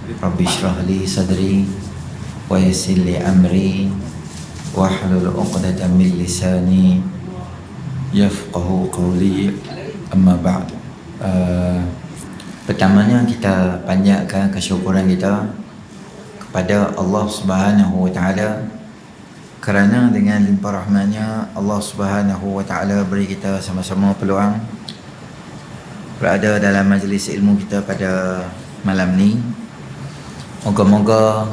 Rabbi shrah li sadri wa yassir li amri wahlul 'uqdatam min lisani yafqahu qawli. Amma ba'd. Pertamanya kita panjatkan kesyukuran kita kepada Allah Subhanahu wa taala kerana dengan limpah rahmatnya Allah Subhanahu wa taala beri kita sama-sama peluang berada dalam majlis ilmu kita pada malam ni. Moga-moga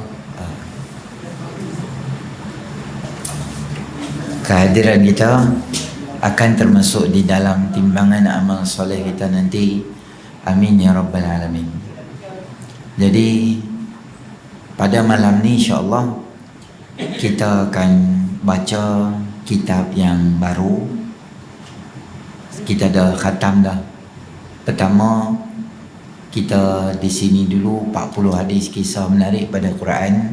kehadiran kita akan termasuk di dalam timbangan amal soleh kita nanti. Amin ya rabbal alamin. Jadi pada malam ni insya-Allah kita akan baca kitab yang baru. Kita dah khatam dah. Pertama kita di sini dulu 40 hadis kisah menarik pada Quran.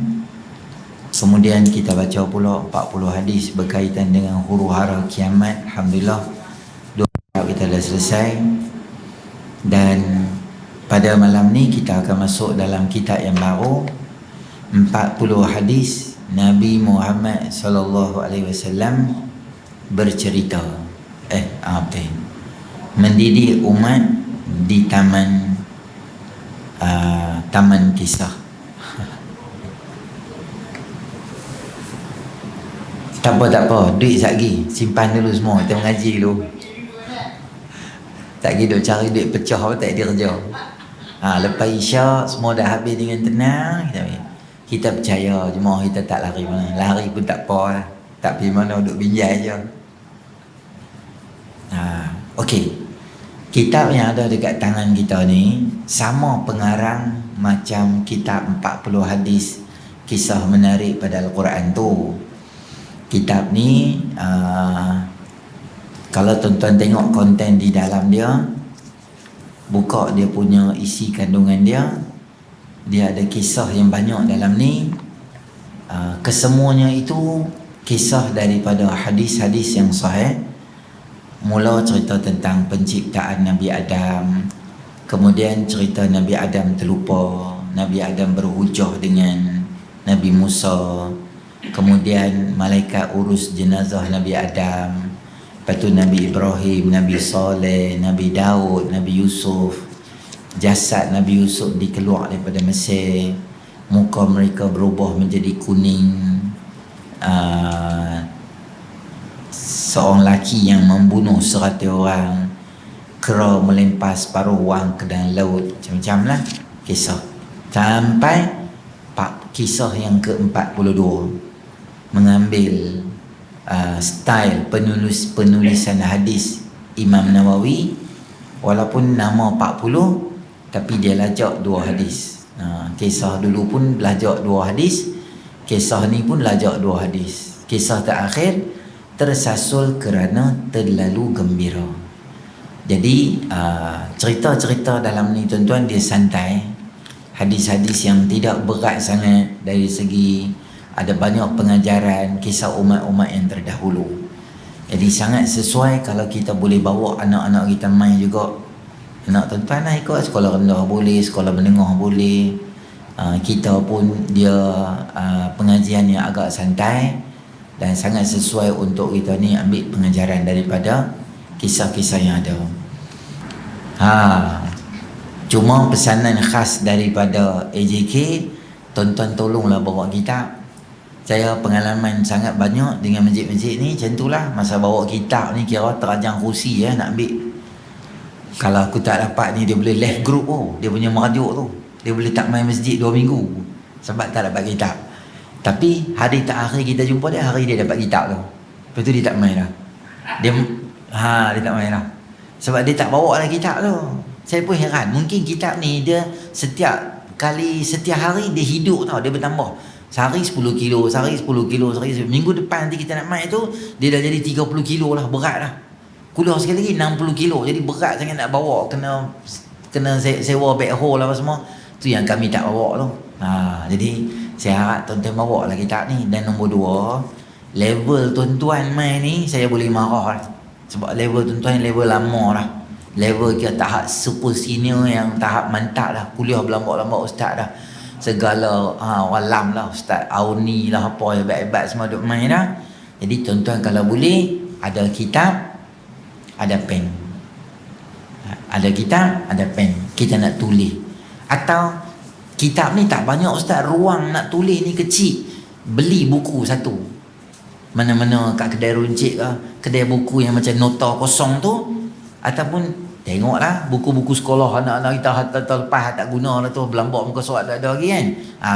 Kemudian kita baca pula 40 hadis berkaitan dengan huru-hara kiamat. Alhamdulillah, 2 kitab kita dah selesai. Dan pada malam ni kita akan masuk dalam kitab yang baru, 40 hadis Nabi Muhammad sallallahu alaihi wasallam bercerita mendidik umat di taman kisah. Tak apa, duit lagi simpan dulu semua, kita mengaji dulu. Tak pergi duk cari duit pecah apa, tak ada kerja. Lepas isyak semua dah habis dengan tenang, kita percaya jemaah kita tak lari mana. Lari pun tak apa lah. Tak pergi mana, duduk binjai je. Okey. Kitab yang ada dekat tangan kita ni sama pengarang macam kitab 40 hadis kisah menarik pada Al-Quran tu. Kitab ni kalau tuan-tuan tengok konten di dalam dia, buka dia punya isi kandungan dia, dia ada kisah yang banyak dalam ni. Kesemuanya itu kisah daripada hadis-hadis yang sahih. Mula cerita tentang penciptaan Nabi Adam, kemudian cerita Nabi Adam terlupa, Nabi Adam berhujah dengan Nabi Musa, kemudian malaikat urus jenazah Nabi Adam, lepas tu Nabi Ibrahim, Nabi Saleh, Nabi Daud, Nabi Yusuf, jasad Nabi Yusuf dikeluar daripada Mesir, muka mereka berubah menjadi kuning, seorang lelaki yang membunuh 100 orang, kera melempas separuh wang ke dalam laut, macam-macam lah kisah. Sampai kisah yang ke-42 mengambil style penulisan hadis Imam Nawawi. Walaupun nama 40 tapi dia lajak 2 hadis. Kisah dulu pun lajak 2 hadis, kisah ni pun lajak 2 hadis. Kisah terakhir tersasul kerana terlalu gembira. Jadi cerita-cerita dalam ni tuan-tuan dia santai, hadis-hadis yang tidak berat sangat dari segi ada banyak pengajaran kisah umat-umat yang terdahulu. Jadi sangat sesuai kalau kita boleh bawa anak-anak kita main juga. Anak tuan-tuan lah ikut sekolah rendah boleh, sekolah menengah boleh. Kita pun dia pengajian yang agak santai dan sangat sesuai untuk kita ni ambil pengajaran daripada kisah-kisah yang ada. Cuma pesanan khas daripada AJK, tuan-tuan tolonglah bawa kitab. Saya pengalaman sangat banyak dengan masjid-masjid ni macam itulah. Masa bawa kitab ni kira terajang kursi nak ambil. Kalau aku tak dapat ni, dia boleh left group dia punya merajuk tu. Dia boleh tak main masjid 2 minggu sebab tak dapat kitab. Tapi hari terakhir kita jumpa dia, hari dia dapat kitab tu. Lepas tu dia tak main dah. Dia tak main dah. Sebab dia tak bawa lah kitab tu. Saya pun heran, mungkin kitab ni dia setiap hari dia hidup tau, dia bertambah. Sehari 10 kilo, sehari 10 kilo, minggu depan nanti kita nak main tu, dia dah jadi 30 kilo lah, berat dah. Kuliah sekali lagi 60 kilo, jadi berat sangat nak bawa, kena sewa backhoe lah apa semua. Tu yang kami tak bawa tu. Jadi saya harap tuan-tuan bawa lah kitab ni. Dan nombor 2, level tuan-tuan main ni saya boleh marah lah. Sebab level tuan-tuan level lama lah. Level kita tahap super senior yang tahap mantap dah. Kuliah berlambat-lambat ustaz dah. segala orang lam lah, Ustaz Auni lah, apa hebat-hebat semua duk main dah. Jadi tuan-tuan kalau boleh ada kitab, ada pen. Ada kitab, ada pen. Kita nak tulis. Atau kitab ni tak banyak Ustaz, ruang nak tulis ni kecil. Beli buku satu. Mana-mana kat kedai runcit ke, kedai buku yang macam nota kosong tu, ataupun tengoklah buku-buku sekolah anak-anak kita hantar lepas tak guna lah tu, berlambak muka surat tak ada lagi kan.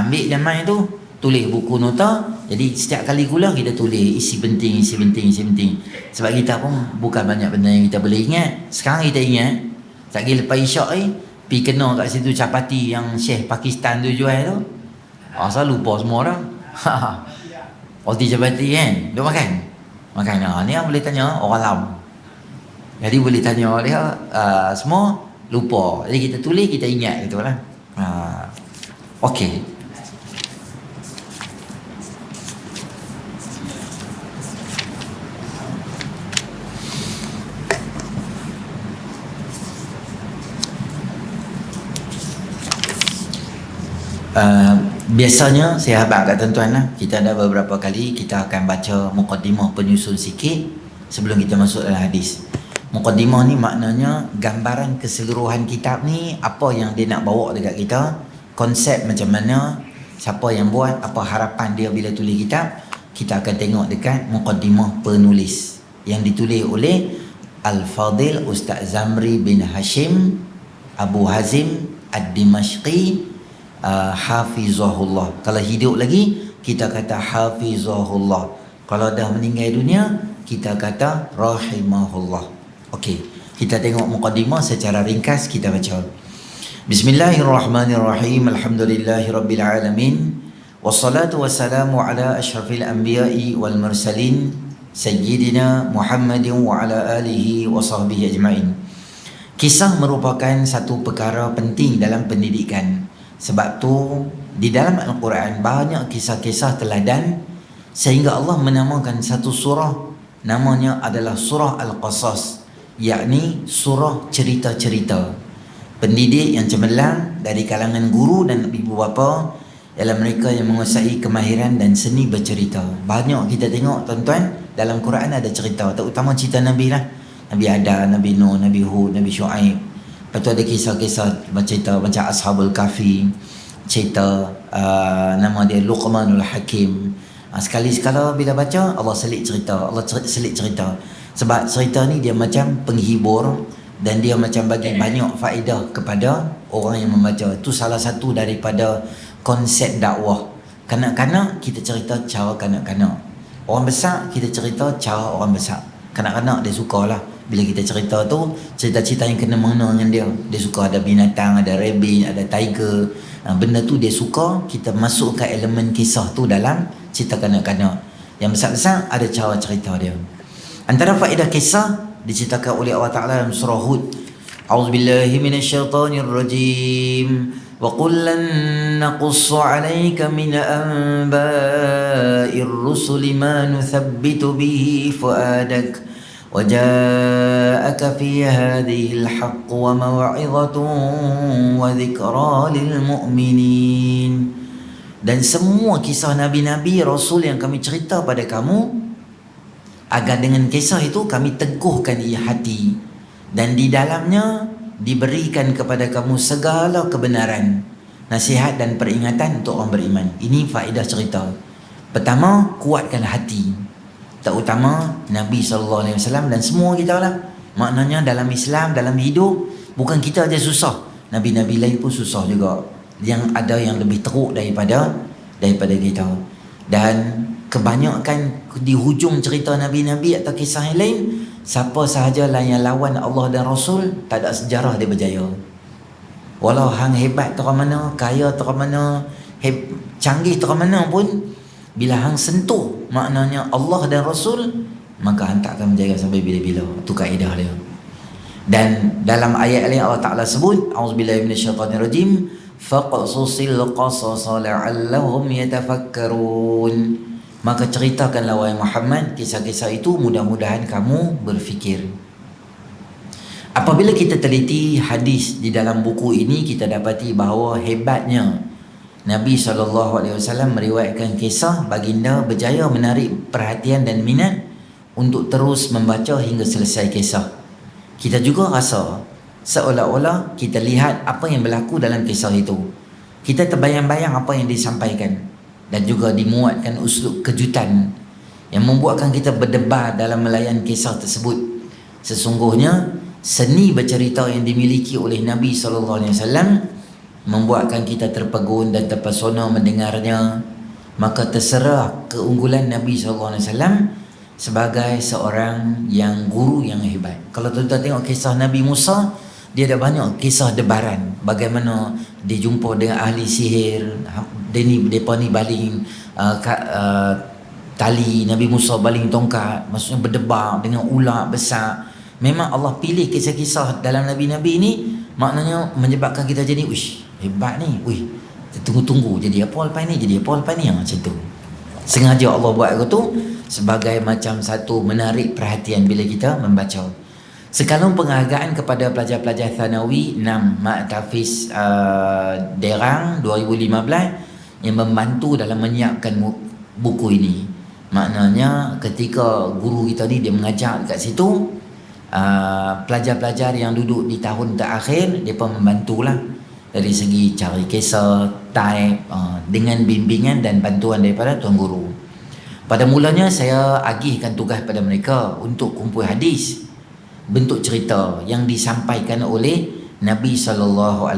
Ambil zaman tu, tulis buku nota. Jadi setiap kali kuliah kita tulis isi penting. Sebab kita pun bukan banyak benda yang kita boleh ingat. Sekarang kita ingat, tak lagi lepas isyak pergi kena kat situ capati yang Syekh Pakistan tu jual tu. Asal lupa semua orang. Roti capati kan, duk makan. Ni yang boleh tanya orang lam. Jadi boleh tanya dia semua lupa. Jadi kita tulis, kita ingat gitu lah. Okey. Biasanya saya habaq kat tuan-tuan lah, kita ada beberapa kali kita akan baca muqaddimah penyusun sikit sebelum kita masuk dalam hadis. Muqaddimah ni maknanya gambaran keseluruhan kitab ni, apa yang dia nak bawa dekat kita, konsep macam mana, siapa yang buat, apa harapan dia bila tulis kitab. Kita akan tengok dekat muqaddimah penulis yang ditulis oleh Al-Fadil Ustaz Zamri bin Hashim Abu Hazim Ad-Dimashqi, Hafizahullah. Kalau hidup lagi kita kata Hafizahullah. Kalau dah meninggal dunia kita kata Rahimahullah. Okey, kita tengok muqaddimah secara ringkas, kita baca. Bismillahirrahmanirrahim. Alhamdulillahirabbil alamin. Wassalatu wassalamu ala asyrafil anbiya'i wal mursalin sayyidina Muhammadin wa ala alihi wa sahbihi ajma'in. Kisah merupakan satu perkara penting dalam pendidikan. Sebab tu di dalam Al-Quran banyak kisah-kisah teladan, sehingga Allah menamakan satu surah namanya adalah surah Al-Qasas, yakni surah cerita-cerita. Pendidik yang cemerlang dari kalangan guru dan ibu bapa ialah mereka yang menguasai kemahiran dan seni bercerita. Banyak kita tengok tuan-tuan, dalam Quran ada cerita, terutama cerita Nabi lah. Nabi Adam, Nabi Nuh, Nabi Hud, Nabi Shu'aib. Lepas tu ada kisah-kisah cerita macam Ashabul Kahfi, cerita nama dia Luqmanul Hakim. Sekali-sekala bila baca, Allah selit cerita. Sebab cerita ni dia macam penghibur dan dia macam bagi banyak faedah kepada orang yang membaca. Itu salah satu daripada konsep dakwah. Kanak-kanak kita cerita cara kanak-kanak. Orang besar kita cerita cara orang besar. Kanak-kanak dia sukalah bila kita cerita tu, cerita-cerita yang kena mengena dengan dia. Dia suka ada binatang, ada rabbit, ada tiger. Benda tu dia suka, kita masukkan elemen kisah tu dalam cerita kanak-kanak. Yang besar-besar ada cara cerita dia. Antara faedah kisah diceritakan oleh Allah Ta'ala dalam surah Hud. A'udzubillahi minasyaitanirrajim. Wa kullan naqussu 'alaika min anba'ir rusuli ma nuthabbitu bihi fuadak. وَجَاءَكَ فِي هَذِهِ الْحَقُّ وَمَوْعِظَةٌ وَذِكْرَى لِلْمُؤْمِنِينَ. Dan semua kisah Nabi-Nabi, Rasul yang kami cerita pada kamu, agar dengan kisah itu kami teguhkan hati, dan di dalamnya diberikan kepada kamu segala kebenaran, nasihat dan peringatan untuk orang beriman. Ini faedah cerita. Pertama, kuatkan hati, terutama Nabi SAW dan semua kita lah. Maknanya dalam Islam, dalam hidup, bukan kita aja susah, Nabi-Nabi lain pun susah juga. Yang ada yang lebih teruk daripada kita. Dan kebanyakan di hujung cerita Nabi-Nabi atau kisah yang lain, siapa sahajalah yang lawan Allah dan Rasul, tak ada sejarah dia berjaya. Walau hang hebat terang mana, kaya terang mana, canggih terang mana pun, bila hang sentuh maknanya Allah dan Rasul, maka hang tak akan berjaya sampai bila-bila. Itu kaedah dia. Dan dalam ayat lain Allah Ta'ala sebut, a'udzubillahi minasyaitanirrajim, faqsusil qasasa la'allahum yatafakkarun. Maka ceritakanlah wahai Muhammad kisah-kisah itu, mudah-mudahan kamu berfikir. Apabila kita teliti hadis di dalam buku ini, kita dapati bahawa hebatnya Nabi SAW meriwayatkan kisah baginda berjaya menarik perhatian dan minat untuk terus membaca hingga selesai kisah. Kita juga rasa seolah-olah kita lihat apa yang berlaku dalam kisah itu. Kita terbayang-bayang apa yang disampaikan dan juga dimuatkan uslub kejutan yang membuatkan kita berdebar dalam melayan kisah tersebut. Sesungguhnya seni bercerita yang dimiliki oleh Nabi SAW membuatkan kita terpegun dan terpesona mendengarnya. Maka terserah keunggulan Nabi SAW sebagai seorang yang guru yang hebat. Kalau tuan-tuan tengok kisah Nabi Musa, dia ada banyak kisah debaran. Bagaimana dia jumpa dengan ahli sihir, mereka ni baling tali, Nabi Musa baling tongkat, maksudnya berdebar dengan ular besar. Memang Allah pilih kisah-kisah dalam Nabi-Nabi ini, maknanya menyebabkan kita jadi uish, hebat ni, tunggu-tunggu jadi apa lepas ni, jadi apa lepas ni, macam tu. Sengaja Allah buat itu sebagai macam satu menarik perhatian bila kita membaca. Sekalung penghargaan kepada pelajar-pelajar Thanawi 6 Mak Tafiz Derang 2015 yang membantu dalam menyiapkan buku ini. Maknanya ketika guru kita ni dia mengajar kat situ, pelajar-pelajar yang duduk di tahun terakhir, mereka membantulah dari segi cari kisah, type, dengan bimbingan dan bantuan daripada tuan guru. Pada mulanya saya agihkan tugas pada mereka untuk kumpul hadis, bentuk cerita yang disampaikan oleh Nabi SAW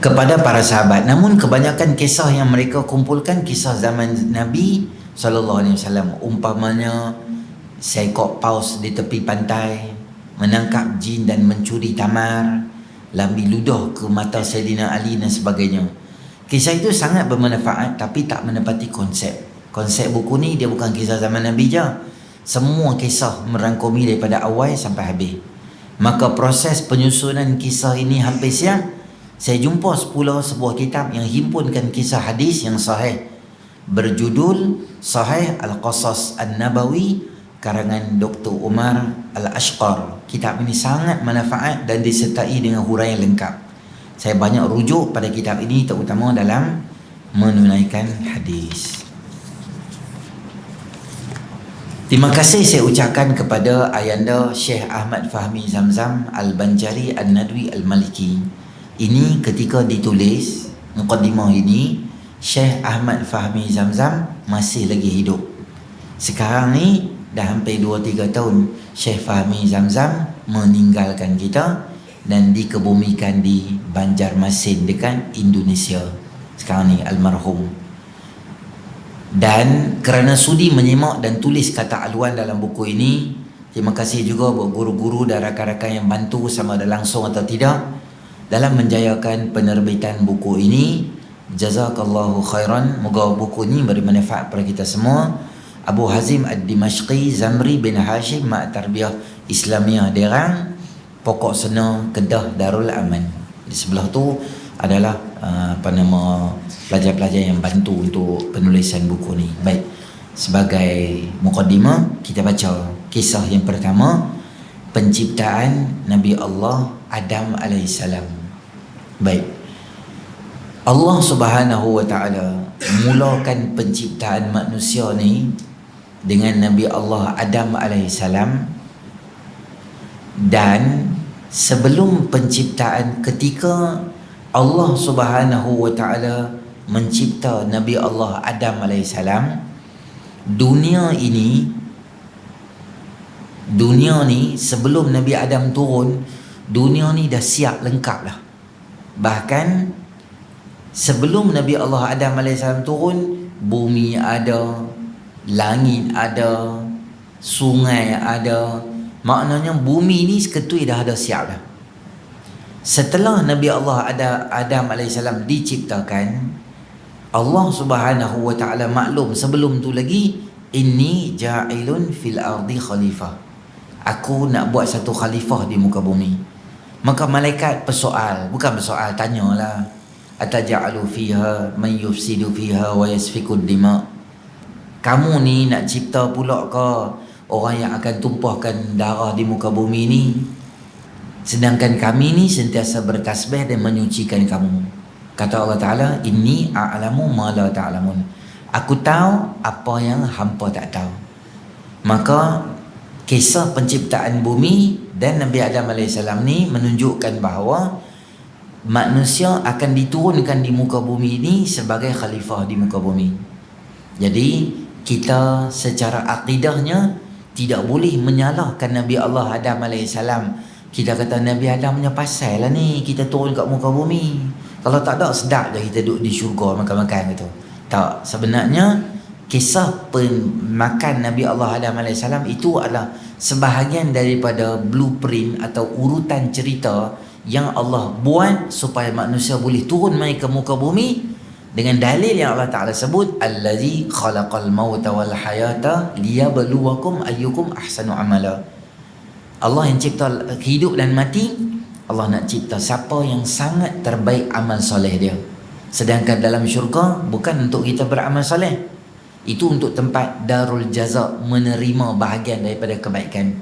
kepada para sahabat. Namun kebanyakan kisah yang mereka kumpulkan kisah zaman Nabi SAW. Umpamanya seekor paus di tepi pantai menangkap jin dan mencuri tamar, lambi ludah ke mata Sayyidina Ali dan sebagainya. Kisah itu sangat bermanfaat tapi tak menepati konsep. Konsep buku ni dia bukan kisah zaman Nabi je. Semua kisah merangkumi daripada awal sampai habis. Maka proses penyusunan kisah ini hampir siap. Saya jumpa sebuah kitab yang himpunkan kisah hadis yang sahih berjudul Sahih Al-Qasas An-Nabawi karangan Dr. Umar Al-Ashqar. Kitab ini sangat manfaat dan disertai dengan huraian lengkap. Saya banyak rujuk pada kitab ini terutama dalam menunaikan hadis. Terima kasih saya ucapkan kepada Ayanda Syekh Ahmad Fahmi Zamzam Al-Banjari Al-Nadwi Al-Maliki. Ini ketika ditulis muqaddimah ini, Syekh Ahmad Fahmi Zamzam masih lagi hidup. Sekarang ni dah hampir 2-3 tahun Syekh Fahmi Zamzam meninggalkan kita dan dikebumikan di Banjarmasin dekat Indonesia. Sekarang ni almarhum. Dan kerana sudi menyimak dan tulis kata aluan dalam buku ini, terima kasih juga buat guru-guru dan rakan-rakan yang bantu sama ada langsung atau tidak dalam menjayakan penerbitan buku ini. Jazakallahu khairan. Moga buku ini beri manfaat pada kita semua. Abu Hazim Ad-Dimashqi Zamri bin Hashim Mak Tarbiyah Islamiyah Derang, Pokok Sena Kedah Darul Aman. Di sebelah tu adalah pelajar-pelajar yang bantu untuk penulisan buku ni. Baik, sebagai muqaddimah kita baca kisah yang pertama, penciptaan Nabi Allah Adam alaihissalam. Baik, Allah Subhanahu wa taala mulakan penciptaan manusia ni dengan Nabi Allah Adam alaihissalam. Dan sebelum penciptaan, ketika Allah Subhanahu wa taala mencipta Nabi Allah Adam alaihissalam, dunia ni sebelum Nabi Adam turun, dunia ni dah siap lengkap lah. Bahkan sebelum Nabi Allah Adam alaihissalam turun, bumi ada, langit ada, sungai ada. Maknanya bumi ni seketui dah ada siap dah. Setelah Nabi Allah Adam alaihissalam diciptakan, Allah Subhanahu wa taala maklum sebelum tu lagi, inni ja'ilun fil ardi khalifah. Aku nak buat satu khalifah di muka bumi. Maka malaikat tanyalah, ataja'alu fiha man yufsidu fiha wa yasfikud dima. Kamu ni nak cipta pula ke orang yang akan tumpahkan darah di muka bumi ni? sedangkan kami ni sentiasa bertasbih dan menyucikan kamu. Kata Allah Ta'ala, inni a'lamu ma la ta'lamun, aku tahu apa yang hampa tak tahu. Maka kisah penciptaan bumi dan Nabi Adam AS ni menunjukkan bahawa manusia akan diturunkan di muka bumi ini sebagai khalifah di muka bumi. Jadi kita secara akidahnya tidak boleh menyalahkan Nabi Allah Adam AS. Kita kata Nabi Adam punya pasal lah ni kita turun kat muka bumi. Kalau tak ada, sedap je kita duduk di syurga makan-makan gitu. Tak, sebenarnya kisah makan Nabi Allah Adam AS itu adalah sebahagian daripada blueprint atau urutan cerita yang Allah buat supaya manusia boleh turun mai ke muka bumi dengan dalil yang Allah Ta'ala sebut, allazi khalaqal mauta wal hayata liyabluwakum ayyukum ahsanu amala. Allah yang cipta hidup dan mati, Allah nak cipta siapa yang sangat terbaik amal soleh dia. Sedangkan dalam syurga bukan untuk kita beramal soleh, itu untuk tempat darul jaza, menerima bahagian daripada kebaikan.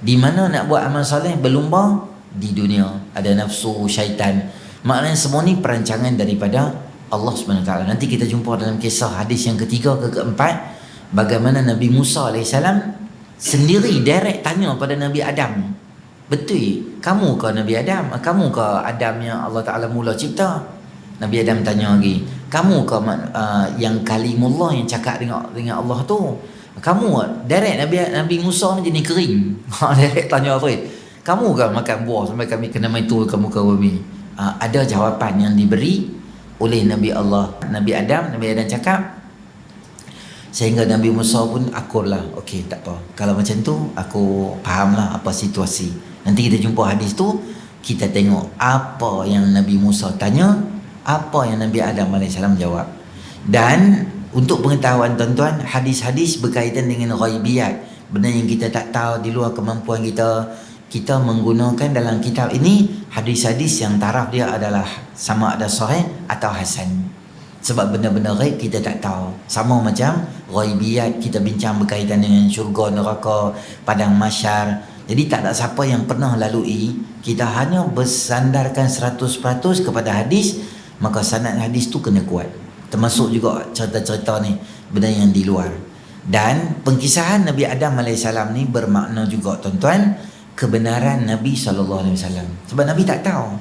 Di mana nak buat amal soleh? Berlumba di dunia, ada nafsu, syaitan. Maknanya semua ni perancangan daripada Allah SWT. Nanti kita jumpa dalam kisah hadis yang ketiga ke keempat, bagaimana Nabi Musa AS sendiri direct tanya pada Nabi Adam, betul kamu ke Nabi Adam? Kamu ke Adam yang Allah Ta'ala mula cipta? Nabi Adam tanya lagi, kamu ke yang kalimullah yang cakap dengan Allah tu? Kamu direct Nabi Musa ni jenis kering. Direct tanya apa? Kamu ke makan buah sampai kami kena mai turun ke muka bumi? Ada jawapan yang diberi oleh Nabi Adam cakap, sehingga Nabi Musa pun akurlah, okey tak apa, kalau macam tu aku fahamlah apa situasi. Nanti kita jumpa hadis tu, kita tengok apa yang Nabi Musa tanya, apa yang Nabi Adam AS jawab. Dan untuk pengetahuan tuan-tuan, hadis-hadis berkaitan dengan ghaibiyat, benda yang kita tak tahu, di luar kemampuan kita menggunakan dalam kitab ini hadis-hadis yang taraf dia adalah sama ada sahih atau hasan. Sebab benda-benda ghaib kita tak tahu. Sama macam ghaibiyat kita bincang berkaitan dengan syurga, neraka, padang mahsyar. Jadi tak ada siapa yang pernah lalui. Kita hanya bersandarkan 100% kepada hadis, maka sanad hadis tu kena kuat. Termasuk juga cerita-cerita ni, benda yang di luar. Dan pengkisahan Nabi Adam AS ni bermakna juga tuan-tuan kebenaran Nabi SAW. Sebab Nabi tak tahu.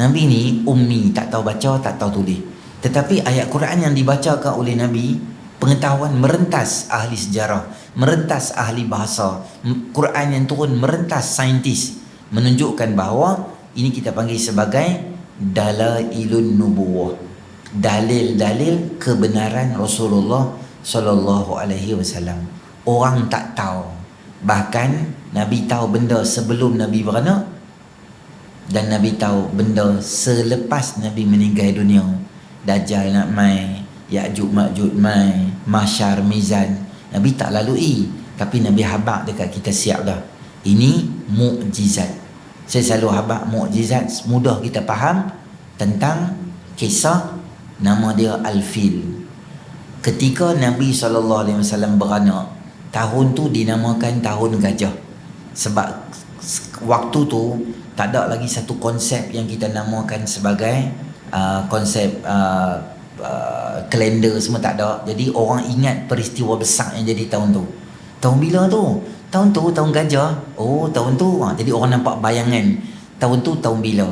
Nabi ni ummi, tak tahu baca, tak tahu tulis. Tetapi ayat Quran yang dibacakan oleh Nabi, pengetahuan merentas ahli sejarah, merentas ahli bahasa. Quran yang turun merentas saintis, menunjukkan bahawa ini kita panggil sebagai dalailun nubuwah, dalil-dalil kebenaran Rasulullah SAW. Orang tak tahu, bahkan Nabi tahu benda sebelum Nabi beranak, dan Nabi tahu benda selepas Nabi meninggal dunia. Dajjal nak mai, Ya'juj Ma'juj mai, Mahsyar, Mizan, Nabi tak lalui, tapi Nabi habaq dekat kita siap dah. Ini mukjizat. Saya selalu habaq mukjizat, mudah kita faham tentang kisah nama dia Al-Fil. Ketika Nabi SAW beranak, tahun tu dinamakan tahun gajah. Sebab waktu tu tak ada lagi satu konsep yang kita namakan sebagai konsep kalender, semua tak ada. Jadi orang ingat peristiwa besar yang jadi tahun tu. Tahun bila tu? Tahun tu tahun gajah. Oh, tahun tu. Jadi orang nampak bayangan tahun tu tahun bila.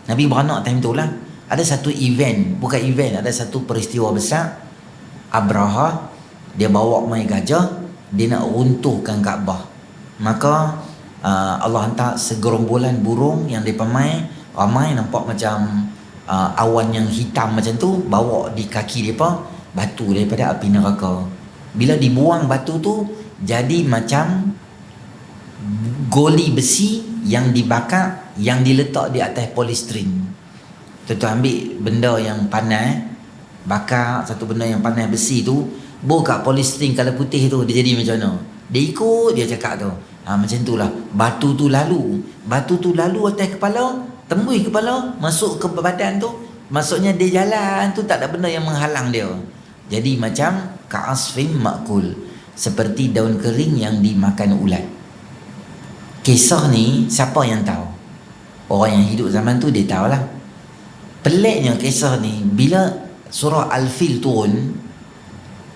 Nabi beranak time tu lah. Ada satu event, bukan event, ada satu peristiwa besar. Abraha dia bawa mai gajah, dia nak runtuhkan Kaabah. Maka Allah hantar segerombolan burung yang depa mai, ramai nampak macam awan yang hitam macam tu, bawa di kaki mereka batu daripada api neraka. Bila dibuang batu tu, jadi macam goli besi yang dibakar, yang diletak di atas polistrin. Tuan-tuan ambil benda yang panas, bakar satu benda yang panas besi tu, buka polistrin kalau putih tu, dia jadi macam mana? Dia ikut dia cakap tu. Macam tu lah. Batu tu lalu atas kepala, tembus kepala, masuk ke badan tu. Maksudnya dia jalan tu tak ada benda yang menghalang dia. Jadi macam ka'asfin ma'kul, seperti daun kering yang dimakan ulat. Kisah ni siapa yang tahu? Orang yang hidup zaman tu dia tahulah. Peliknya kisah ni, bila surah Al-Fil turun,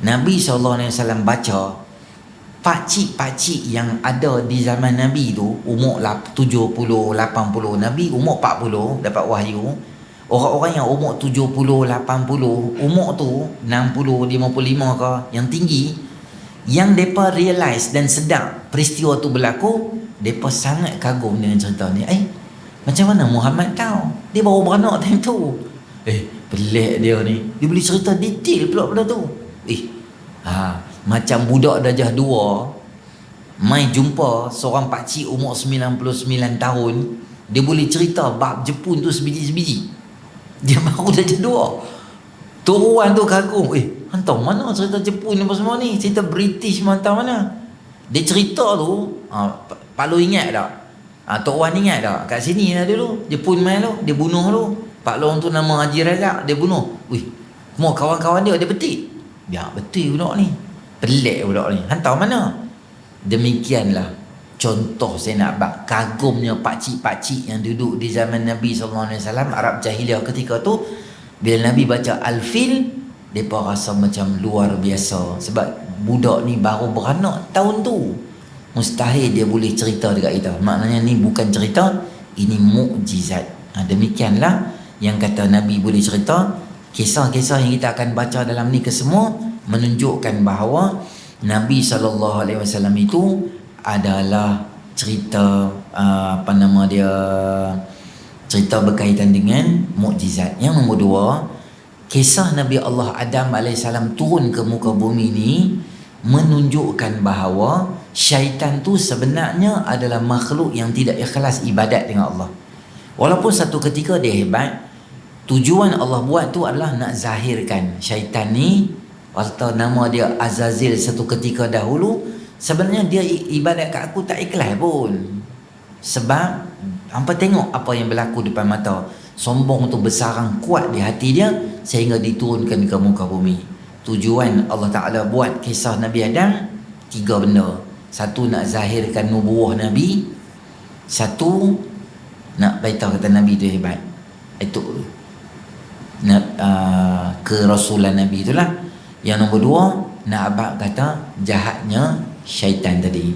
Nabi SAW baca, pakcik-pakcik yang ada di zaman Nabi tu umur 70, 80, Nabi umur 40 dapat wahyu. Orang-orang yang umur 70, 80, umur tu 60, 55 ke, yang tinggi, yang mereka realize dan sedar peristiwa tu berlaku, mereka sangat kagum dengan cerita ni. Macam mana Muhammad tahu? Dia baru beranak time tu. Pelik dia ni. Dia boleh cerita detail pula benda tu. Macam budak darjah 2 mai jumpa seorang pakcik umur 99 tahun, dia boleh cerita bab Jepun tu sebiji-sebiji. Dia baru darjah 2. Tuan tu kagum. Hantar mana cerita Jepun ni apa semua ni? Cerita British hantar mana? Dia cerita tu, Pak Lu ingat tak? Tok Wan ingat tak? Kat sini lah dulu Jepun main tu, dia bunuh tu. Pak Long tu nama Haji Razak, dia bunuh. Semua kawan-kawan dia petik. Biar betul budak ni. Pelik budak ni. Hantar mana? Demikianlah contoh saya nak bak kagumnya pakcik-pakcik yang duduk di zaman Nabi SAW, Arab Jahiliyah ketika tu. Bila Nabi baca Al-Fil, mereka rasa macam luar biasa. Sebab budak ni baru beranak tahun tu. Mustahil dia boleh cerita dekat kita. Maknanya ni bukan cerita, ini mukjizat. Demikianlah yang kata Nabi boleh cerita. Kisah-kisah yang kita akan baca dalam ni kesemua menunjukkan bahawa Nabi SAW itu adalah cerita cerita berkaitan dengan mukjizat. Yang nombor 2, kisah Nabi Allah Adam AS turun ke muka bumi ni menunjukkan bahawa syaitan tu sebenarnya adalah makhluk yang tidak ikhlas ibadat dengan Allah. Walaupun satu ketika dia hebat, tujuan Allah buat tu adalah nak zahirkan syaitan ni, atau nama dia Azazil satu ketika dahulu, sebenarnya dia ibadat kat aku tak ikhlas pun. Sebab hampa tengok apa yang berlaku depan mata. Sombong tu bersarang kuat di hati dia sehingga diturunkan ke muka bumi. Tujuan Allah Ta'ala buat kisah Nabi Adam 3 benda. Satu, nak zahirkan nubuah Nabi. Satu, nak beritahu kata Nabi tu hebat. Itu nak kerasulan Nabi itulah. Yang nombor 2, nak abang kata jahatnya syaitan tadi.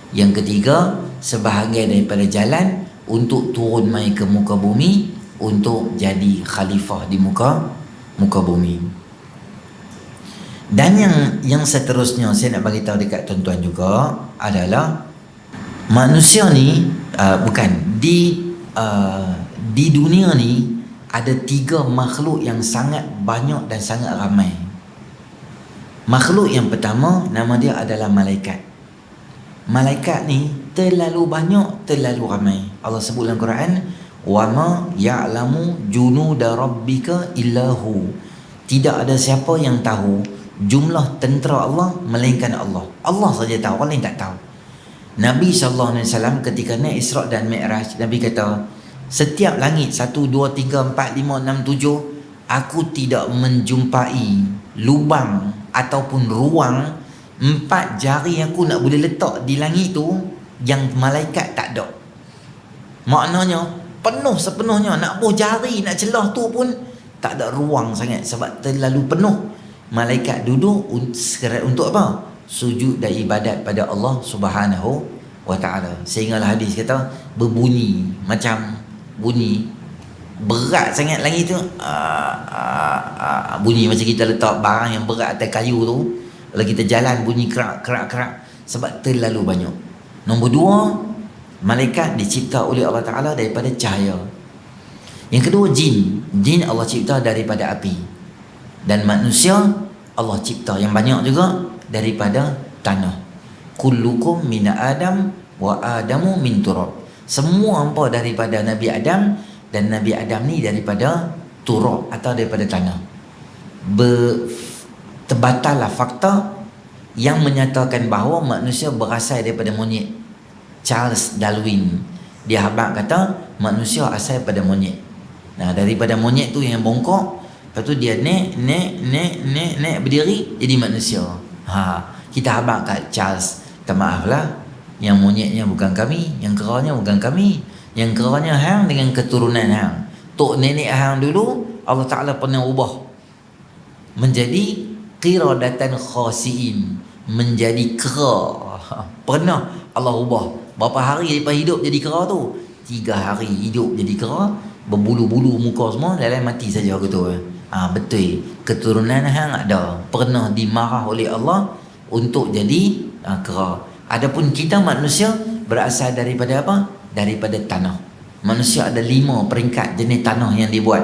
Yang ketiga, sebahagian daripada jalan untuk turun mai ke muka bumi untuk jadi khalifah di muka bumi. Dan yang seterusnya saya nak bagi tahu dekat tuan-tuan juga adalah manusia ni di dunia ni ada 3 makhluk yang sangat banyak dan sangat ramai. Makhluk yang pertama nama dia adalah malaikat. Malaikat ni terlalu banyak, terlalu ramai. Allah sebut dalam Quran, wa ma ya'lamu junuda rabbika illahu. Tidak ada siapa yang tahu jumlah tentera Allah melainkan Allah. Allah saja tahu, orang lain tak tahu. Nabi SAW ketika naik Isra' dan Mi'raj, Nabi kata, setiap langit 1, 2, 3, 4, 5, 6, 7, aku tidak menjumpai lubang ataupun ruang 4 jari aku nak boleh letak di langit tu yang malaikat tak ada. Maknanya penuh sepenuhnya, nak buh jari nak celah tu pun tak ada ruang sangat sebab terlalu penuh. Malaikat duduk untuk apa? Sujud dan ibadat pada Allah Subhanahu wa ta'ala. Sehinggalah hadis kata berbunyi macam bunyi berat sangat langit tu. Bunyi macam kita letak barang yang berat atas kayu tu, kalau kita jalan bunyi kerak sebab terlalu banyak. Nombor 2, malaikat dicipta oleh Allah Ta'ala daripada cahaya. Yang kedua, jin Allah cipta daripada api. Dan manusia Allah cipta yang banyak juga daripada tanah. Kullukum min Adam wa Adamu min turab. Semua hampa daripada Nabi Adam, dan Nabi Adam ni daripada turab atau daripada tanah. Terbatallah fakta yang menyatakan bahawa manusia berasal daripada monyet. Charles Darwin dia habaq kata manusia asal daripada monyet. Nah, daripada monyet tu yang bongkok, lepas tu dia naik berdiri jadi manusia. Kita habaq kat Charles, minta maaf lah, yang monyetnya bukan kami, yang keranya bukan kami, Yang keranya hang dengan keturunan hang. Tok nenek hang dulu Allah Ta'ala pernah ubah menjadi qiradatan khasiin, menjadi kera. Pernah Allah ubah. Berapa hari lepas hidup jadi kera tu? 3 hari hidup jadi kera, berbulu-bulu muka semua, dalam mati saja gitu. Betul. Keturunan hang ada pernah dimarah oleh Allah untuk jadi kera. Adapun kita manusia berasal daripada apa? Daripada tanah. Manusia ada 5 peringkat jenis tanah yang dibuat.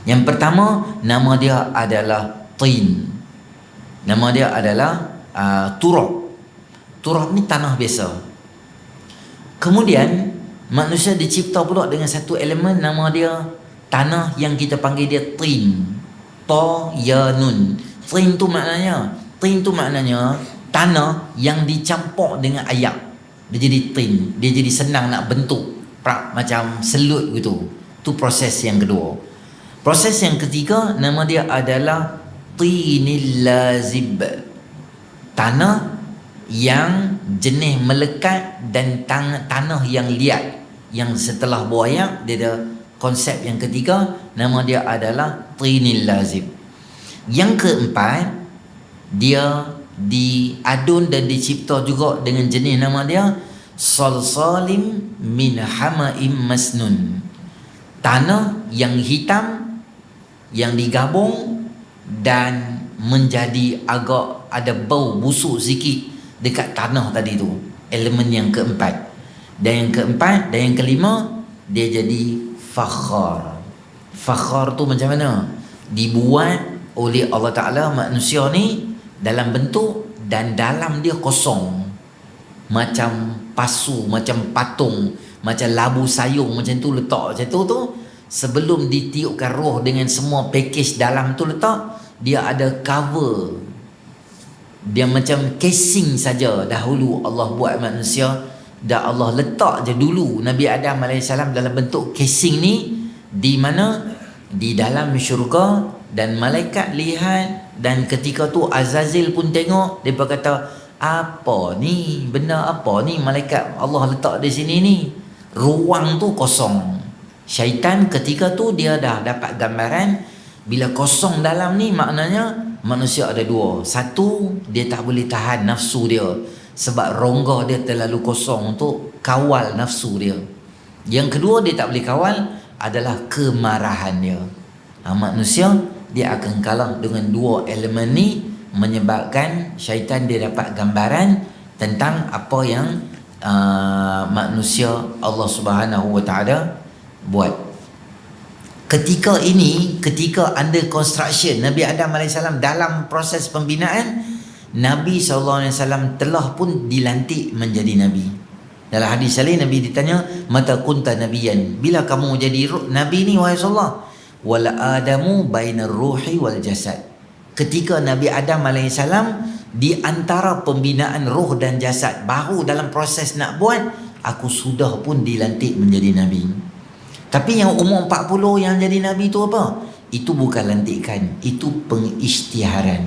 Yang pertama, nama dia adalah tin. Nama dia adalah turab. Turab ni tanah biasa. Kemudian manusia dicipta pula dengan satu elemen, nama dia tanah yang kita panggil dia tin. Ta ya nun. Tin tu maknanya tanah yang dicampur dengan air. Dia jadi tin. Dia jadi senang nak bentuk macam selut gitu. Tu proses yang kedua. Proses yang ketiga, nama dia adalah tinil lazib. Tanah yang jenis melekat dan tanah yang liat, yang setelah buaya. Dia ada konsep yang ketiga, nama dia adalah tinil lazib. Yang keempat, dia diadun dan dicipta juga dengan jenis nama dia salsalim min hamaim masnun. Tanah yang hitam yang digabung dan menjadi agak ada bau busuk sikit dekat tanah tadi tu. Elemen yang keempat. Dan yang kelima, dia jadi fakhar. Fakhar tu macam mana? Dibuat oleh Allah Ta'ala manusia ni dalam bentuk dan dalam dia kosong, macam pasu, macam patung, macam labu sayung macam tu letak macam tu. Sebelum ditiupkan roh dengan semua package dalam tu letak, dia ada cover. Dia macam casing saja. Dahulu Allah buat manusia, dah Allah letak je dulu Nabi Adam AS dalam bentuk casing ni. Di mana? Di dalam syurga. Dan malaikat lihat. Dan ketika tu Azazil pun tengok. Dia kata, apa ni? Benda apa ni malaikat Allah letak di sini ni? Ruang tu kosong. Syaitan ketika tu dia dah dapat gambaran, bila kosong dalam ni maknanya manusia ada 2. Satu, dia tak boleh tahan nafsu dia, sebab rongga dia terlalu kosong untuk kawal nafsu dia. Yang kedua, dia tak boleh kawal adalah kemarahan dia. Manusia dia akan kalah dengan 2 elemen ni, menyebabkan syaitan dia dapat gambaran tentang apa yang manusia Allah Subhanahu Wa Taala buat. Ketika under construction Nabi Adam AS dalam proses pembinaan, Nabi SAW telah pun dilantik menjadi Nabi. Dalam hadis lain Nabi ditanya, mata kunta nabiyan, bila kamu jadi Nabi ni wahai Rasulullah? Wala adamu bainar ruhi wal jasad. Ketika Nabi Adam AS di antara pembinaan roh dan jasad, baru dalam proses nak buat, aku sudah pun dilantik menjadi Nabi. Tapi yang umur 40 yang jadi Nabi tu apa? Itu bukan lantikan, itu pengisytiharan.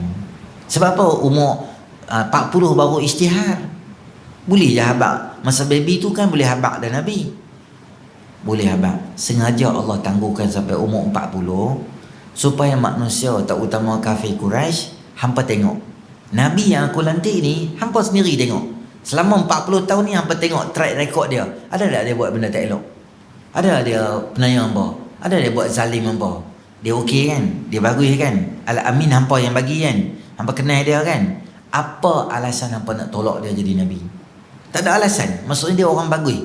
Sebab apa umur 40 baru isytihar? Boleh je habaq. Masa baby tu kan boleh habaq dah Nabi. Boleh habaq. Sengaja Allah tangguhkan sampai umur 40 supaya manusia, terutama kafir Quraisy, hampa tengok. Nabi yang aku lantik ni, hampa sendiri tengok. Selama 40 tahun ni hampa tengok track record dia. Ada tak dia buat benda tak elok? Ada dia penayang apa? Ada dia buat zalim apa? Dia okey kan? Dia bagus kan? Al-Amin hampa yang bagi kan? Hampa kenal dia kan? Apa alasan hampa nak tolak dia jadi Nabi? Tak ada alasan. Maksudnya dia orang bagus.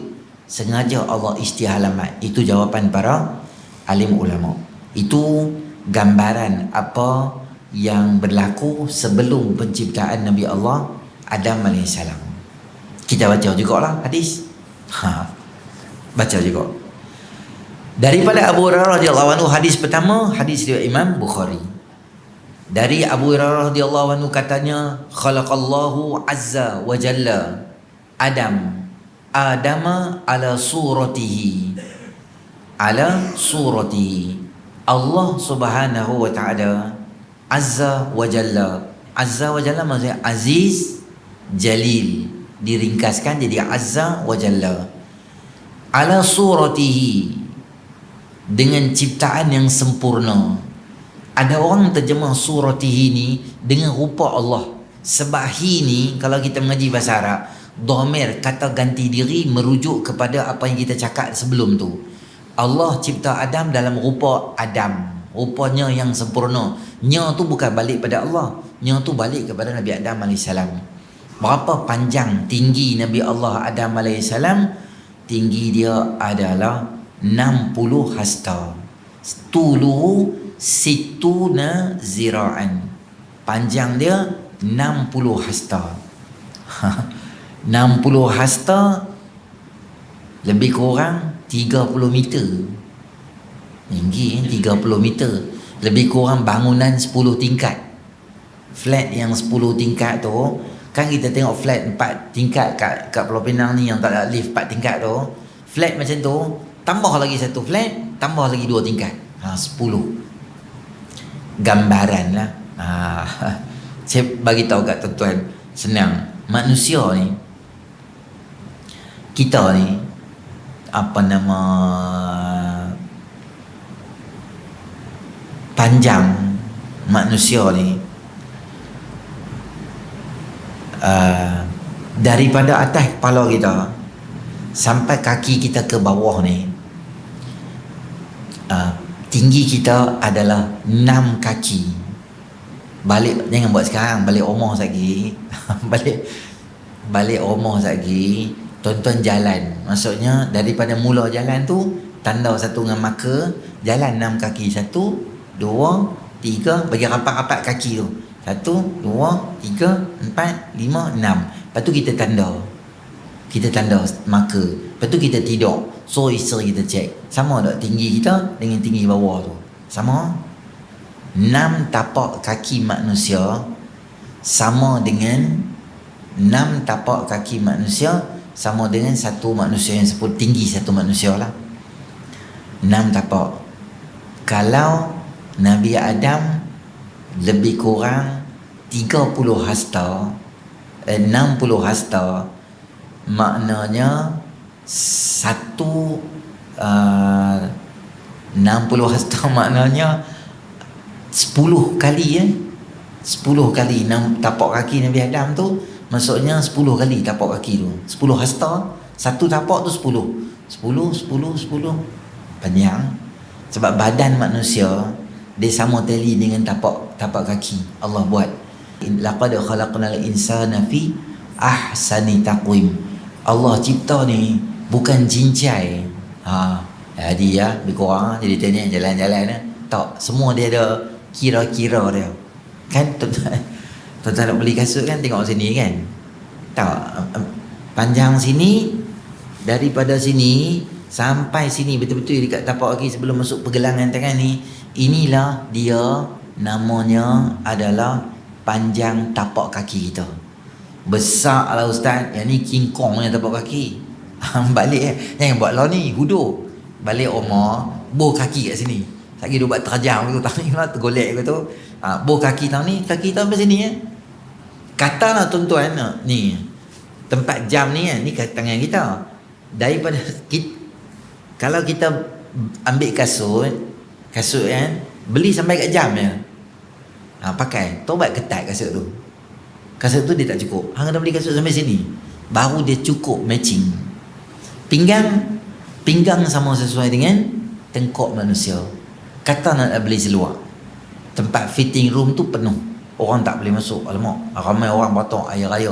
Sengaja Allah istihlamat. Itu jawapan para alim ulama. Itu gambaran apa yang berlaku sebelum penciptaan Nabi Allah Adam AS. Kita baca jugalah hadis. Baca juga. Daripada Abu Hurairah radhiyallahu anhu, hadis pertama, hadis riwayat Imam Bukhari. Dari Abu Hurairah radhiyallahu anhu katanya, khalaqallahu azza wa jalla Adama ala suratihi. Ala suratihi. Allah Subhanahu wa taala azza wa jalla. Azza wa jalla maksudnya aziz, jalil. Diringkaskan jadi azza wa jalla. ala suratihi, dengan ciptaan yang sempurna. Ada orang terjemah suratihi ni dengan rupa Allah. Sebab hi ni kalau kita mengaji bahasa Arab, dhamir kata ganti diri merujuk kepada apa yang kita cakap sebelum tu. Allah cipta Adam dalam rupa Adam, rupanya yang sempurna. Nya tu bukan balik pada Allah, nya tu balik kepada Nabi Adam AS. Berapa panjang tinggi Nabi Allah Adam AS? Tinggi dia adalah 60 hasta. Tuluhu situna zira'an. Panjang dia 60 hasta. 60 hasta lebih kurang 30 meter. Tinggi 30 meter. Lebih kurang bangunan 10 tingkat. Flat yang 10 tingkat tu, kan kita tengok flat 4 tingkat kat Pulau Pinang ni yang tak ada lift 4 tingkat tu. Flat macam tu, tambah lagi satu flat, tambah lagi 2 tingkat. 10. Gambaran lah. Saya bagi tahu kat tuan-tuan, senang. Manusia ni, kita ni, apa nama, panjang manusia ni, daripada atas kepala kita sampai kaki kita ke bawah ni, tinggi kita adalah 6 kaki. Balik, jangan buat sekarang, balik umur lagi. balik umur lagi, tuan-tuan jalan. Maksudnya daripada mula jalan tu, tanda satu dengan maka, jalan 6 kaki. 1, 2, 3, bagi rapat-rapat kaki tu. 1, 2, 3, 4, 5, 6. Lepas tu kita tanda. Kita tanda maka. Lepas tu kita tidur. So isteri kita cek, sama tak tinggi kita dengan tinggi bawah tu? Sama? 6 tapak kaki manusia sama dengan 6 tapak kaki manusia sama dengan satu manusia yang tinggi satu manusia lah. 6 tapak. Kalau Nabi Adam lebih kurang 30 hasta, 60 hasta, maknanya 60 hasta maknanya 10 kali 10 kali 6 tapak kaki Nabi Adam tu, maksudnya 10 kali tapak kaki tu. 10 hasta, satu tapak tu 10. 10 panjang. Sebab badan manusia dia sama tali dengan tapak kaki Allah buat. Laqad khalaqnal insana fi ahsani taqwim. Allah cipta ni bukan cincai. Jadi lebih kurang jadi tanya jalan-jalan tak, semua dia ada kira-kira dia. Kan tuan-tuan nak beli kasut kan, tengok sini kan. Tak, panjang sini, daripada sini sampai sini betul-betul dekat tapak kaki sebelum masuk pergelangan tangan ni, inilah dia, namanya adalah panjang tapak kaki kita. Besar lah ustaz, yang ni King Kong punya tapak kaki. Balik jangan buat lah ni hudur. Balik rumah, bor kaki kat sini. Lagi dia buat terjam tu, tangan lah tergolek tu. Bor kaki tang ni, kaki tang sampai sini Katalah tuan-tuan, ni tempat jam ni ni tangan kita. Daripada kalau kita ambil kasut kan, beli sampai kat jam pakai, tobat ketat kasut tu. Kasut tu dia tak cukup. Hang kena beli kasut sampai sini, baru dia cukup matching. Pinggang sama sesuai dengan tengkok manusia. Kata nak beli seluar, tempat fitting room tu penuh, orang tak boleh masuk. Alamak, ramai orang batok air raya.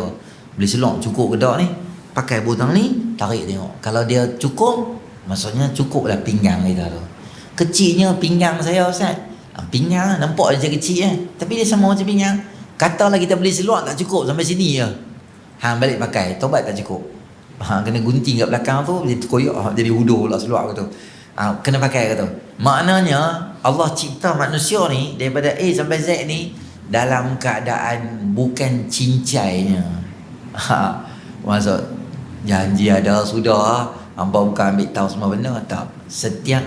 Beli seluar cukup ke tak ni? Pakai butang ni, tarik tengok. Kalau dia cukup, maksudnya cukup lah pinggang kita tu. Kecilnya pinggang saya ustaz. Pinggang nampak je kecil tapi dia sama macam pinggang. Katalah kita beli seluar tak cukup sampai sini je. Balik pakai, tobat tak cukup. Kena gunting kat belakang tu, dia terkoyak, jadi hudur pula seluar tu. Kena pakai kata. Maknanya Allah cipta manusia ni daripada A sampai Z ni dalam keadaan bukan cincainya. Maksud janji ada sudah, hangpa bukan ambil tahu semua benda. Tak. Setiap